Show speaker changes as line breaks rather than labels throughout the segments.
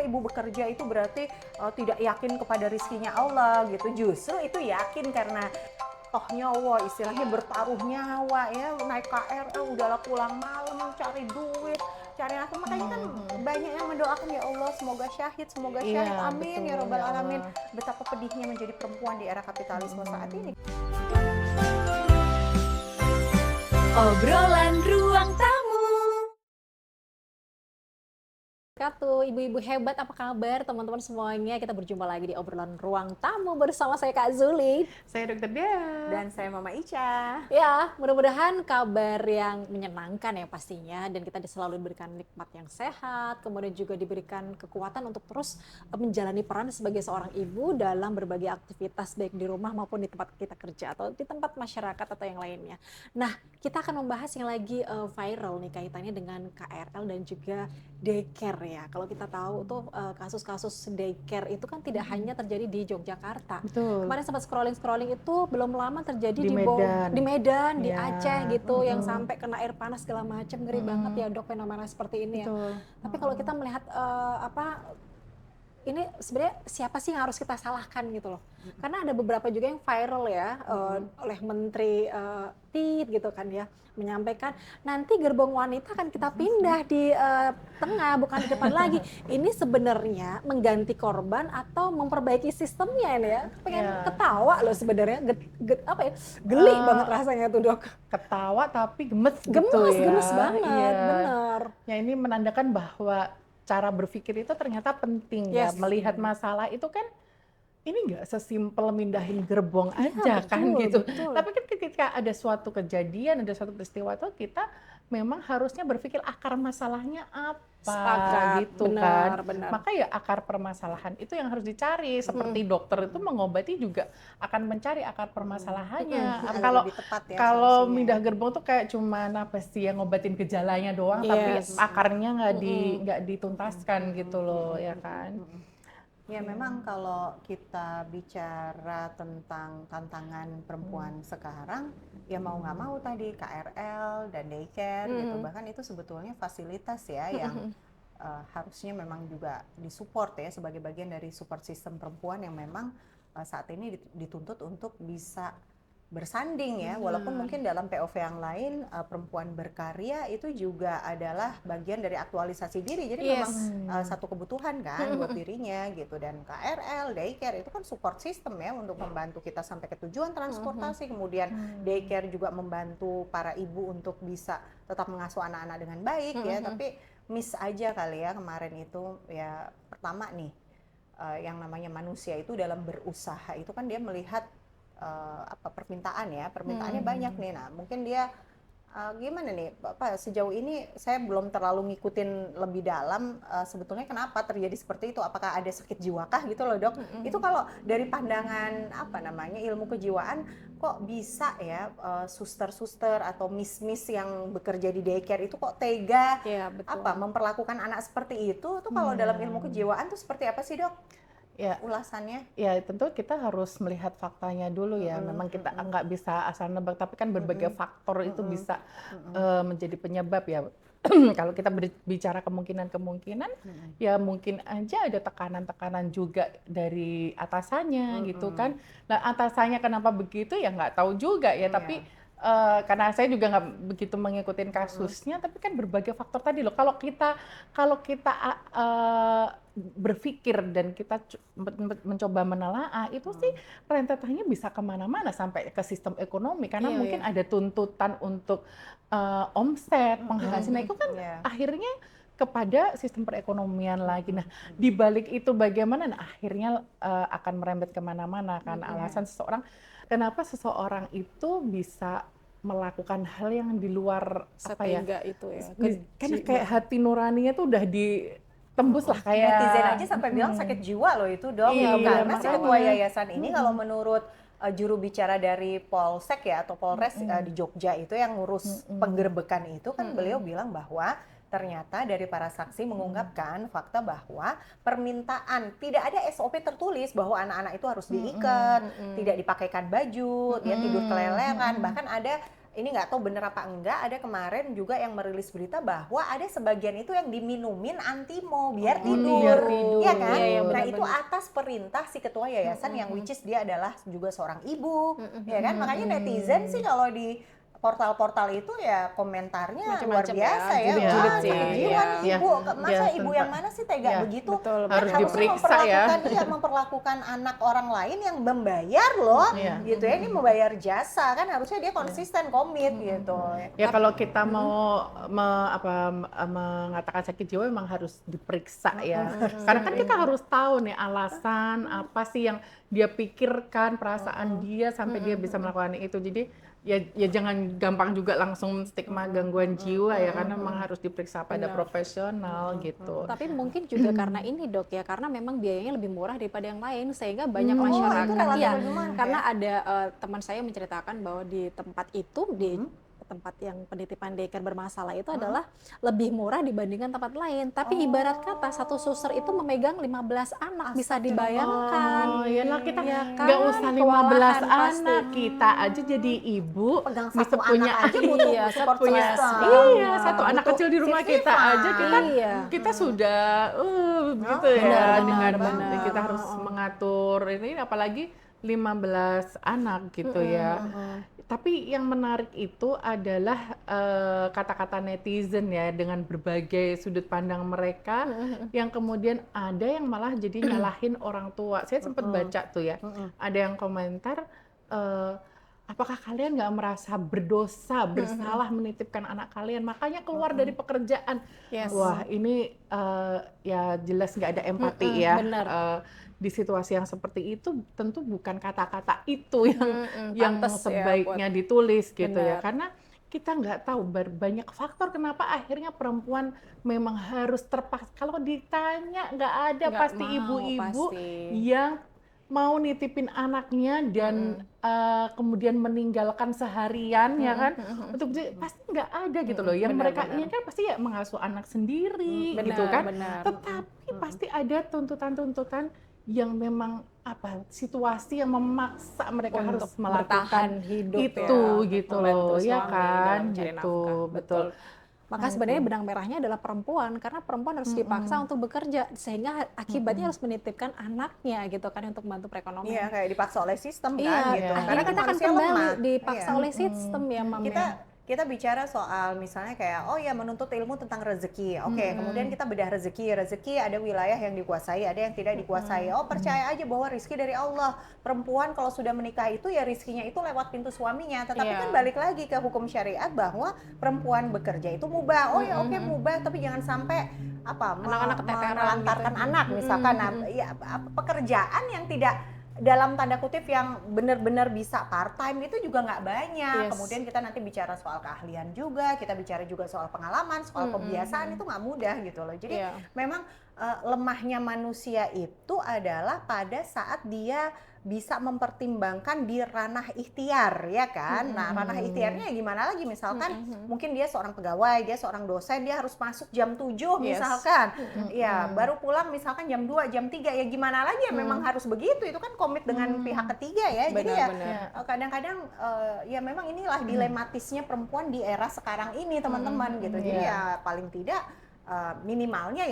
ibu bekerja itu berarti tidak yakin kepada rizkinya Allah gitu. Justru itu yakin karena toh nyawa, istilahnya bertaruh nyawa ya, naik KRL udahlah pulang malam cari duit, cari apa, makanya kan banyak yang mendoakan ya Allah semoga syahid,
Iya,
amin ya
betul
robbal
ya
alamin.
Allah.
Betapa pedihnya menjadi perempuan di era kapitalisme saat ini.
Obrolan Ruang Tamu. Ibu-ibu hebat, apa kabar teman-teman semuanya? Kita berjumpa lagi di obrolan Ruang Tamu bersama saya Kak Zuli.
Saya Dokter Dea.
Dan saya Mama Ica.
Ya, mudah-mudahan kabar yang menyenangkan ya pastinya, dan kita selalu diberikan nikmat yang sehat, kemudian juga diberikan kekuatan untuk terus menjalani peran sebagai seorang ibu dalam berbagai aktivitas baik di rumah maupun di tempat kita kerja atau di tempat masyarakat atau yang lainnya. Nah, kita akan membahas yang lagi viral nih kaitannya dengan KRL dan juga daycare ya. Kalau kita tahu tuh kasus-kasus daycare itu kan tidak hanya terjadi di Yogyakarta.
Betul.
Kemarin sempat scrolling itu belum lama terjadi
Di Medan.
di Medan, di
Ya.
Aceh gitu, yang sampai kena air panas segala macam. Ngeri banget ya Dok fenomena seperti ini ya.
Betul.
Tapi kalau kita melihat ini sebenarnya siapa sih yang harus kita salahkan gitu loh? Karena ada beberapa juga yang viral ya oleh Menteri Tit gitu kan ya, menyampaikan nanti gerbong wanita akan kita pindah di tengah bukan di depan lagi. Ini sebenarnya mengganti korban atau memperbaiki sistemnya ini ya. Pengen ketawa loh sebenarnya, geli banget rasanya tuh Dok.
Ketawa tapi gemes gitu
Gemes,
ya.
gemes banget,
Iya.
bener.
Ya ini menandakan bahwa cara berpikir itu ternyata penting ya.
Yes.
Melihat masalah itu kan ini nggak sesimpel mindahin gerbong
Iya,
aja kan
betul,
gitu.
betul.
Tapi kan ketika ada suatu kejadian, ada suatu peristiwa itu kita memang harusnya berpikir akar masalahnya apa
Sepakat,
gitu
benar,
kan.
benar.
Maka ya akar permasalahan itu yang harus dicari. Seperti dokter itu mengobati juga akan mencari akar permasalahannya.
Agar
Kalau
lebih tepat ya
kalau
solusinya.
mindah gerbong tuh kayak cuma apa sih yang ngobatin gejalanya doang, tapi
Yes.
akarnya nggak dituntaskan gitu loh ya kan.
Ya memang kalau kita bicara tentang tantangan perempuan sekarang, ya mau nggak mau tadi KRL dan daycare gitu, bahkan itu sebetulnya fasilitas ya yang harusnya memang juga disupport ya sebagai bagian dari support system perempuan yang memang saat ini dituntut untuk bisa bersanding ya, walaupun mungkin dalam POV yang lain perempuan berkarya itu juga adalah bagian dari aktualisasi diri, jadi memang satu kebutuhan kan buat dirinya gitu. Dan KRL, daycare itu kan support system ya untuk membantu kita sampai ke tujuan transportasi, kemudian daycare juga membantu para ibu untuk bisa tetap mengasuh anak-anak dengan baik ya, tapi miss aja kali ya kemarin itu ya. Pertama nih yang namanya manusia itu dalam berusaha itu kan dia melihat permintaannya banyak nih. Nah mungkin dia gimana nih sejauh ini saya belum terlalu ngikutin lebih dalam sebetulnya kenapa terjadi seperti itu, apakah ada sakit jiwakah gitu loh Dok. Itu kalau dari pandangan ilmu kejiwaan kok bisa ya suster-suster atau miss-miss yang bekerja di daycare itu kok tega memperlakukan anak seperti itu tuh kalau dalam ilmu kejiwaan tuh seperti apa sih Dok?
Ya,
ulasannya?
Ya tentu kita harus melihat faktanya dulu ya. Memang kita nggak bisa asal nebak, tapi kan berbagai faktor itu bisa menjadi penyebab ya. Kalau kita berbicara kemungkinan-kemungkinan, ya mungkin aja ada tekanan-tekanan juga dari atasannya gitu kan. Nah atasannya kenapa begitu ya nggak tahu juga ya, tapi karena saya juga nggak begitu mengikuti kasusnya, tapi kan berbagai faktor tadi loh. Kalau kita berpikir dan kita mencoba menelaah itu sih rentetannya bisa kemana-mana sampai ke sistem ekonomi karena mungkin ada tuntutan untuk omset, penghasilan itu kan akhirnya kepada sistem perekonomian lagi. Nah, di balik itu bagaimana? Nah, akhirnya akan merembet kemana-mana kan alasan kenapa seseorang itu bisa melakukan hal yang di luar
setengah itu ya.
Kan kayak hati nuraninya tuh udah ditembus lah kayak
netizen aja sampai bilang sakit jiwa loh itu Dok. Karena si ketua yayasan ini kalau menurut juru bicara dari Polsek ya atau Polres di Jogja itu yang ngurus penggerbekan itu kan beliau bilang bahwa ternyata dari para saksi mengungkapkan fakta bahwa permintaan tidak ada SOP tertulis bahwa anak-anak itu harus diikat, tidak dipakaikan baju, dia tidur keleleran, bahkan ada ini nggak tahu bener apa enggak, ada kemarin juga yang merilis berita bahwa ada sebagian itu yang diminumin antimo biar tidur.
biar tidur.
Iya kan?
Iya, iya,
Nah itu
benar-benar.
atas perintah si ketua yayasan yang which is dia adalah juga seorang ibu, ya kan? Makanya netizen sih kalau di portal-portal itu ya komentarnya luar
Macam-macam
biasa
ya,
ya.
julid-julid
Wah,
sih.
sakit jiwa
Iya.
nih ibu. Masa
Iya,
ibu
tentang-
yang mana sih tega
Iya,
begitu?
betul.
Kan
Harus
harusnya
diperiksa ya.
memperlakukan anak orang lain yang membayar loh.
Iya.
Gitu ya, ini membayar jasa kan harusnya dia konsisten komit gitu.
Ya kalau kita mau mengatakan sakit jiwa memang harus diperiksa ya. Karena kan kita harus tahu nih alasan apa sih yang dia pikirkan, perasaan dia sampai dia bisa melakukan itu. Jadi ya jangan gampang juga langsung stigma gangguan jiwa ya, karena memang harus diperiksa pada
Benar.
profesional gitu.
Tapi mungkin juga karena ini dok ya, karena memang biayanya lebih murah daripada yang lain, sehingga banyak masyarakat
itu relatif
ya.
lebih mahal,
Karena ada teman saya menceritakan bahwa di tempat itu di tempat yang penitipan daycare bermasalah itu adalah lebih murah dibandingkan tempat lain. Tapi ibarat kata satu suster itu memegang 15 anak, bisa dibayangkan.
Oh iya lah, kita
Iya kan?
nggak usah 15
Kewalahan
anak,
pasti.
kita aja jadi ibu
Pegang
bisa
satu
punya
anak aja butuh
Iya,
support
punya
system.
iya satu anak
Butuh
kecil di rumah
si
kita
Viva.
aja
Iya.
kita sudah gitu ya
benar,
dengan
benar.
kita harus mengatur ini apalagi 15 anak gitu ya. Tapi yang menarik itu adalah kata-kata netizen ya, dengan berbagai sudut pandang mereka yang kemudian ada yang malah jadi nyalahin orang tua. Saya sempat baca tuh ya, ada yang komentar apakah kalian nggak merasa berdosa, bersalah menitipkan anak kalian, makanya keluar dari pekerjaan.
Yes.
Wah ini ya jelas nggak ada empati ya.
benar.
Di situasi yang seperti itu tentu bukan kata-kata itu yang
Pantes ya
sebaiknya ditulis gitu
Benar.
ya, karena kita nggak tahu banyak faktor kenapa akhirnya perempuan memang harus terpaksa. Kalau ditanya nggak ada
Nggak
pasti
mau,
ibu-ibu
pasti.
yang mau nitipin anaknya dan kemudian meninggalkan seharian ya kan untuk pasti nggak ada gitu loh. Yang mereka inginkan pasti ya mengasuh anak sendiri gitu
Benar,
kan.
benar.
Tetapi pasti ada tuntutan-tuntutan yang memang situasi yang memaksa mereka
Untuk
harus melakukan
bertahan hidup
itu
ya,
gitu
membantu
loh ya
suami
kan
dalam mencari
gitu
nafkah.
betul.
Maka sebenarnya benang merahnya adalah perempuan, karena perempuan harus dipaksa untuk bekerja, sehingga akibatnya harus menitipkan anaknya gitu kan untuk membantu perekonomian.
Iya, kayak dipaksa oleh sistem
Iya,
kan gitu.
akhirnya kita akan
manusia
kembali
lemah.
dipaksa
Iya.
oleh sistem ya, Mam.
Kita bicara soal misalnya kayak oh ya menuntut ilmu tentang rezeki. Oke, kemudian kita bedah rezeki. Rezeki ada wilayah yang dikuasai, ada yang tidak dikuasai. Oh, percaya aja bahwa rezeki dari Allah. Perempuan kalau sudah menikah itu ya rezekinya itu lewat pintu suaminya. Tetapi
Iya.
kan balik lagi ke hukum syariat bahwa perempuan bekerja itu mubah. Oh ya oke mubah, tapi jangan sampai
Anak-anak keteteran
menelantarkan
gitu.
anak misalkan. Nah, ya, pekerjaan yang tidak dalam tanda kutip yang benar-benar bisa part time itu juga nggak banyak.
Yes.
Kemudian kita nanti bicara soal keahlian juga, kita bicara juga soal pengalaman, soal kebiasaan itu nggak mudah gitu loh. Jadi
Iya.
memang lemahnya manusia itu adalah pada saat dia bisa mempertimbangkan di ranah ikhtiar ya kan. Nah, ranah ikhtiarnya ya gimana lagi, misalkan mungkin dia seorang pegawai, dia seorang dosen, dia harus masuk jam 7
Yes.
misalkan. Ya, baru pulang misalkan jam 2, jam 3 ya gimana lagi ya memang harus begitu. Itu kan komit dengan pihak ketiga ya. Jadi ya
Benar-benar.
kadang-kadang ya memang inilah dilematisnya perempuan di era sekarang ini teman-teman gitu. Jadi ya paling tidak minimalnya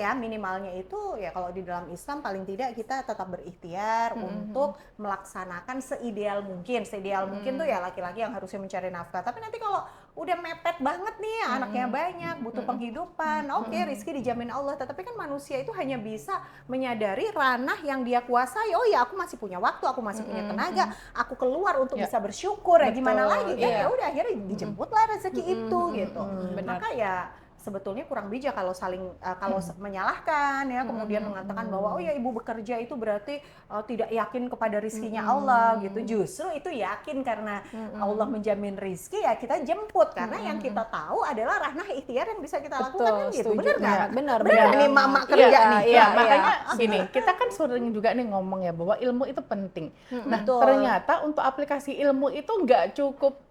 itu ya kalau di dalam Islam paling tidak kita tetap berikhtiar untuk melaksanakan seideal mungkin tuh ya laki-laki yang harusnya mencari nafkah. Tapi nanti kalau udah mepet banget nih anaknya banyak, butuh penghidupan, oke, rezeki dijamin Allah. Tetapi kan manusia itu hanya bisa menyadari ranah yang dia kuasai. Oh ya, aku masih punya waktu, aku masih punya tenaga, aku keluar untuk bisa bersyukur ya. Gimana lagi kan?
Iya.
Ya udah akhirnya dijemputlah rezeki itu gitu.
Benar.
Maka ya sebetulnya kurang bijak kalau saling menyalahkan ya, kemudian mengatakan bahwa oh ya ibu bekerja itu berarti tidak yakin kepada rizkinya Allah gitu. Justru itu yakin karena Allah menjamin rizki ya kita jemput, karena yang kita tahu adalah ranah ikhtiar yang bisa kita lakukan kan gitu.
setuju.
Bener nggak?
Iya, benar,
Bener
benar.
nih mama kerja nih.
Iya, makanya gini, kita kan sering juga nih ngomong ya bahwa ilmu itu penting. Nah,
Betul.
ternyata untuk aplikasi ilmu itu nggak cukup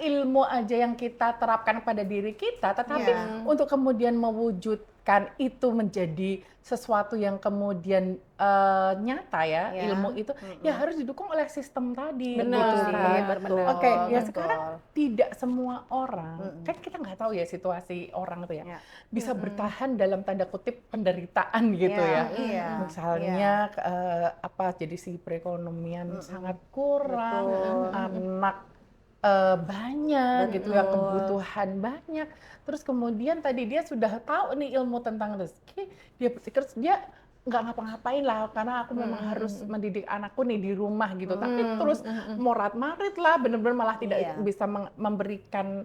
ilmu aja yang kita terapkan pada diri kita, tetapi
Iya.
untuk kemudian mewujudkan mendapatkan itu menjadi sesuatu yang kemudian nyata ya,
Ya.
ilmu itu ya harus didukung oleh sistem tadi.
Benar,
gitu kan.
benar.
Oke, ya
betul.
sekarang tidak semua orang, kan kita nggak tahu ya situasi orang itu ya,
Ya.
bisa bertahan dalam tanda kutip penderitaan gitu
Iya,
ya.
iya,
Misalnya jadi si perekonomian sangat kurang,
Betul.
anak banyak gitu ya, kebutuhan banyak. Terus kemudian tadi dia sudah tahu nih ilmu tentang rezeki, dia berpikir dia nggak ngapa-ngapain lah karena aku memang harus mendidik anakku nih di rumah gitu. Tapi terus morat-marit lah, bener-bener malah tidak
Iya.
bisa memberikan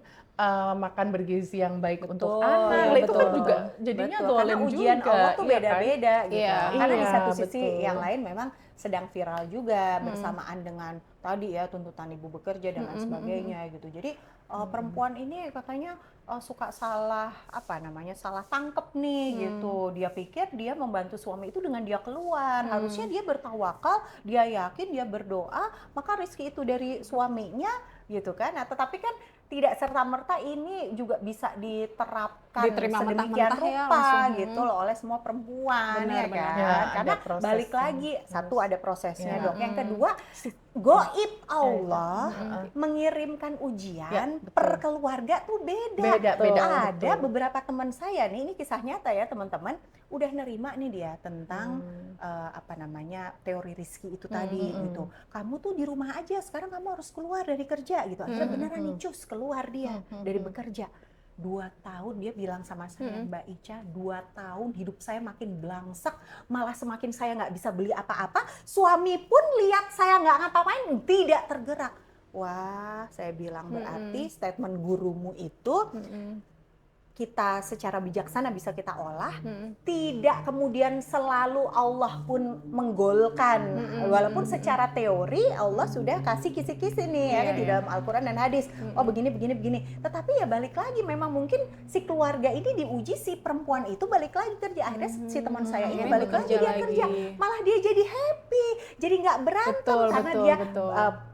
makan bergizi yang baik untuk
Betul,
anak.
iya,
Lah, itu kan
betul.
juga jadinya
Betul, karena
dolen
ujian
juga.
Allah tuh
iya kan?
beda-beda gitu.
Iya.
Karena di
Iya,
satu sisi
betul.
yang lain memang sedang viral juga bersamaan dengan tadi ya tuntutan ibu bekerja dan lain sebagainya gitu. Jadi perempuan ini katanya suka salah salah tangkep nih gitu. Dia pikir dia membantu suami itu dengan dia keluar. Harusnya dia bertawakal, dia yakin, dia berdoa, maka rezeki itu dari suaminya gitu kan. Nah, tetapi kan tidak serta-merta ini juga bisa diterapkan
Diterima
sedemikian
mentah-mentah ya,
rupa
langsung.
gitu loh oleh semua perempuan
Benar,
ya
benar.
kan.
Ya, ada
Karena
prosesnya.
balik lagi satu ada prosesnya
Ya.
dok. Yang kedua goib Allah mengirimkan ujian
Ya, betul.
per keluarga tuh beda.
Beda,
Ada
betul.
beberapa teman saya nih, ini kisah nyata ya teman-teman, udah nerima nih dia tentang teori rizki itu tadi gitu. Kamu tuh di rumah aja, sekarang kamu harus keluar dari kerja gitu. Akhirnya beneran nih cus keluar dia dari bekerja. 2 tahun dia bilang sama saya, Mbak Ica, 2 tahun hidup saya makin blangsek, malah semakin saya nggak bisa beli apa-apa, suami pun lihat saya nggak ngapa-ngapain, tidak tergerak. Wah, saya bilang berarti statement gurumu itu kita secara bijaksana bisa kita olah, tidak kemudian selalu Allah pun menggolkan, walaupun secara teori Allah sudah kasih kisi-kisi nih ya di dalam Al-Quran dan hadis, oh begini, tetapi ya balik lagi memang mungkin si keluarga ini diuji, si perempuan itu balik lagi kerja, akhirnya si teman saya ini
Akhirnya
balik lagi
bekerja
dia kerja,
lagi.
malah dia jadi happy, jadi nggak berantem karena dia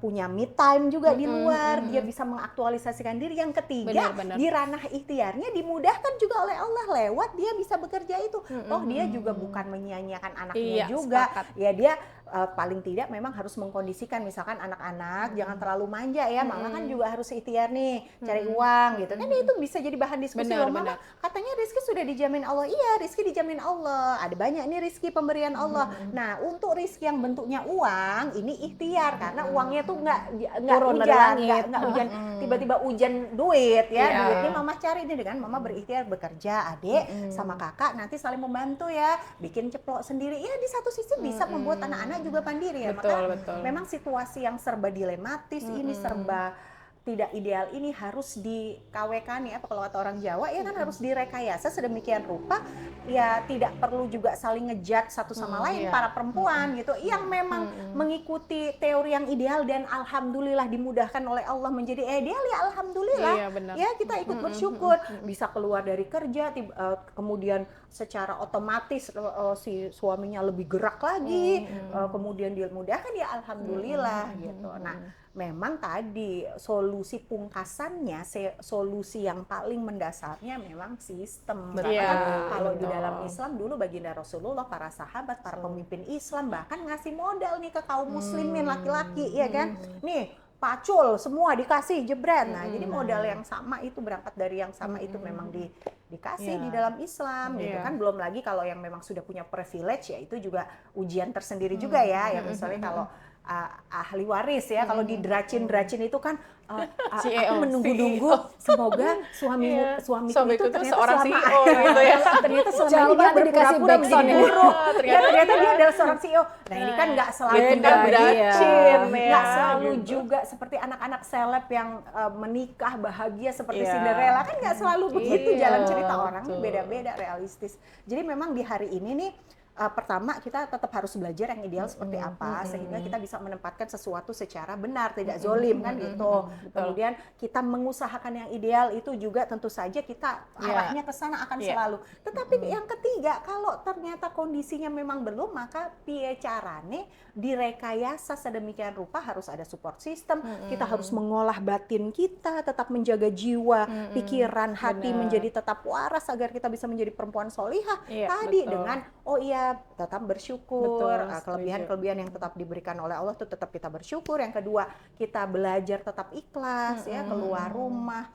punya me time juga di luar, dia bisa mengaktualisasikan diri. Yang ketiga,
Benar.
di ranah ikhtiarnya dimudahkan juga oleh Allah lewat dia bisa bekerja itu. Toh dia juga bukan menyia-nyiakan anaknya
Iya,
juga.
sepakat.
Ya dia paling tidak memang harus mengkondisikan misalkan anak-anak jangan terlalu manja ya. Mama kan juga harus ikhtiar nih, cari uang gitu. Kan itu bisa jadi bahan diskusi
Benar,
loh. Mama
benar.
katanya rezeki sudah dijamin Allah. Iya, rezeki dijamin Allah. Ada banyak nih rezeki pemberian Allah. Nah, untuk rezeki yang bentuknya uang ini ikhtiar karena uangnya tuh nggak
Turun dari
hujan,
langit.
nggak hujan tiba-tiba hujan duit ya.
Iya.
Duitnya mama cari ini dengan mama berikhtiar bekerja, adik sama kakak nanti saling membantu ya, bikin ceplok sendiri. Ya di satu sisi bisa membuat anak-anak juga mandiri ya.
Betul,
Maka
betul.
memang situasi yang serba dilematis ini, serba tidak ideal ini harus dikawekani apa kalau kata orang Jawa ya kan harus direkayasa sedemikian rupa ya, tidak perlu juga saling ngejudge satu sama lain
iya.
para perempuan gitu yang memang mengikuti teori yang ideal dan alhamdulillah dimudahkan oleh Allah menjadi ideal ya alhamdulillah.
Iya, benar.
Ya kita ikut bersyukur bisa keluar dari kerja kemudian secara otomatis si suaminya lebih gerak lagi, kemudian dia mudahkan ya alhamdulillah gitu. Nah, memang tadi solusi pungkasannya, solusi yang paling mendasarnya memang sistem.
Betul.
Karena kan
Iya,
kalau di
betul.
dalam Islam dulu baginda Rasulullah, para sahabat, para pemimpin Islam bahkan ngasih modal nih ke kaum muslimin laki-laki ya kan. Nih pacul semua dikasih jebret. Nah, jadi modal yang sama itu berangkat dari yang sama itu memang dikasih
Iya.
di dalam Islam gitu
Iya.
kan. Belum lagi kalau yang memang sudah punya privilege ya itu juga ujian tersendiri juga ya. Ya misalnya kalau ahli waris ya, kalau didracin-dracin itu kan aku menunggu-nunggu semoga suamiku
Suamiku
itu
tuh
ternyata
seorang
selama
CEO gitu ya.
ternyata selama ini
Jangan
dia
lupa dikasih
berpura-pura menjadi
backsound ya.
buruh. Ya ternyata
iya.
dia adalah seorang CEO. Nah ini kan nggak selalu
Dia
juga
kan beracin
nggak
ya,
selalu
gitu.
juga seperti anak-anak seleb yang menikah bahagia seperti
Iya.
Cinderella, kan nggak selalu begitu
Iya,
jalan cerita orang,
betul.
beda-beda realistis. Jadi memang di hari ini nih pertama kita tetap harus belajar yang ideal seperti apa sehingga kita bisa menempatkan sesuatu secara benar, tidak zolim kan gitu. Kemudian kita mengusahakan yang ideal itu juga tentu saja kita arahnya ke sana akan selalu. Tetapi yang ketiga, kalau ternyata kondisinya memang belum, maka piye carane direkayasa sedemikian rupa, harus ada support system. Kita harus mengolah batin kita, tetap menjaga jiwa, pikiran, hati menjadi tetap waras agar kita bisa menjadi perempuan solihah. Tadi dengan tetap bersyukur, kelebihan-kelebihan yang tetap diberikan oleh Allah itu tetap kita bersyukur. Yang kedua, kita belajar tetap ikhlas ya, keluar rumah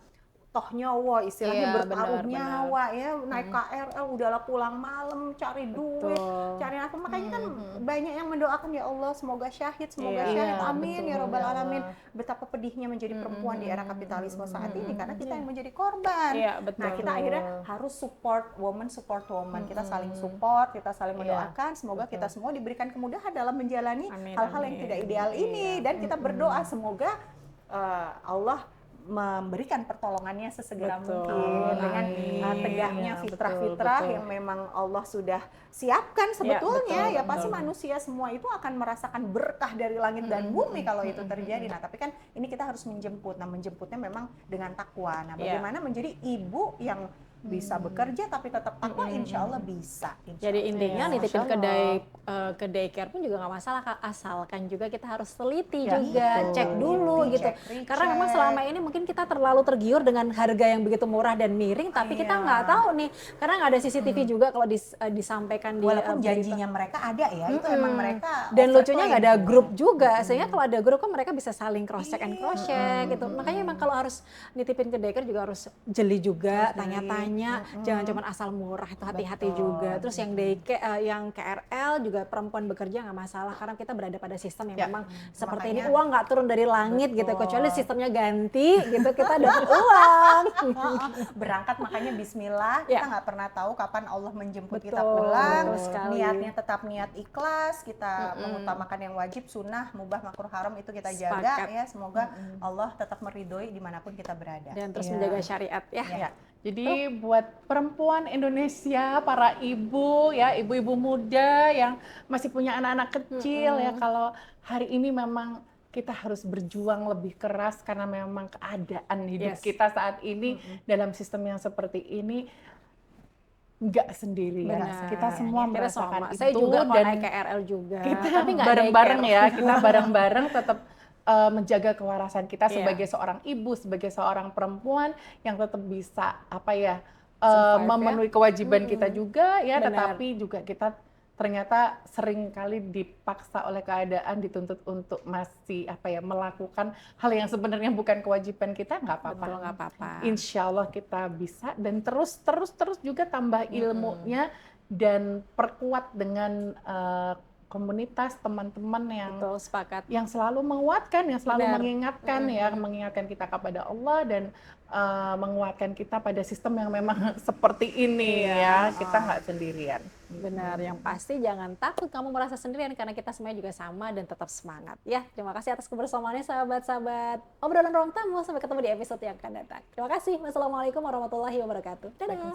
toh nyawa, istilahnya bertaruh nyawa ya, naik KRL udahlah pulang malam cari duit, cari apa, makanya kan banyak yang mendoakan ya Allah semoga syahid, amin ya rabbal alamin. Betapa pedihnya menjadi perempuan di era kapitalisme saat ini karena kita yang menjadi korban. Nah, kita akhirnya harus support woman, kita saling support, kita saling mendoakan semoga kita semua diberikan kemudahan dalam menjalani hal-hal yang tidak ideal ini, dan kita berdoa semoga Allah memberikan pertolongannya sesegera mungkin dengan tegaknya fitrah-fitrah yang memang Allah sudah siapkan sebetulnya pasti manusia semua itu akan merasakan berkah dari langit dan bumi kalau itu terjadi. Nah, tapi kan ini kita harus menjemput. Nah, menjemputnya memang dengan takwa. Nah, bagaimana menjadi ibu yang bisa bekerja tapi tetap takwa, insya Allah bisa.
Jadi intinya nitipin ke daycare pun juga nggak masalah, asalkan juga kita harus teliti juga, cek dulu gitu. Karena memang selama ini mungkin kita terlalu tergiur dengan harga yang begitu murah dan miring, tapi kita nggak tahu nih, karena nggak ada CCTV juga kalau disampaikan di
walaupun janjinya mereka ada ya, itu emang mereka.
Dan lucunya nggak ada grup juga, sehingga kalau ada grup kan mereka bisa saling cross check and cross check gitu. Makanya emang kalau harus nitipin ke daycare juga harus jeli juga, tanya-tanya. Jangan cuma asal murah, itu hati-hati juga. Terus yang yang KRL juga perempuan bekerja nggak masalah karena kita berada pada sistem yang memang seperti ini, uang nggak turun dari langit gitu, kecuali sistemnya ganti gitu kita dapat uang.
Berangkat makanya Bismillah, kita nggak pernah tahu kapan Allah menjemput kita pulang. Niatnya tetap niat ikhlas, kita mengutamakan yang wajib, sunnah, mubah, makruh, haram itu kita jaga ya. Semoga Allah tetap meridhoi dimanapun kita berada.
Dan terus menjaga syariat ya.
Jadi buat perempuan Indonesia, para ibu ya, ibu-ibu muda yang masih punya anak-anak kecil ya, kalau hari ini memang kita harus berjuang lebih keras karena memang keadaan hidup kita saat ini dalam sistem yang seperti ini nggak sendirian. Kita semua merasakan itu.
Saya juga kalau naik KRL juga.
Kita bareng-bareng ya, kita bareng-bareng tetap menjaga kewarasan kita sebagai seorang ibu, sebagai seorang perempuan yang tetap bisa memenuhi kewajiban kita juga ya. Tetapi juga kita ternyata sering kali dipaksa oleh keadaan, dituntut untuk masih melakukan hal yang sebenarnya bukan kewajiban kita. Nggak apa-apa. Insya Allah kita bisa, dan terus juga tambah ilmunya dan perkuat dengan komunitas teman-teman yang selalu menguatkan, yang selalu mengingatkan mengingatkan kita kepada Allah dan menguatkan kita pada sistem yang memang seperti ini ya. Kita nggak sendirian.
Benar, yang pasti jangan takut kamu merasa sendirian karena kita semuanya juga sama dan tetap semangat ya. Terima kasih atas kebersamaannya sahabat-sahabat obrolan ruang tamu. Sampai ketemu di episode yang akan datang. Terima kasih. Wassalamualaikum warahmatullahi wabarakatuh. Dadah.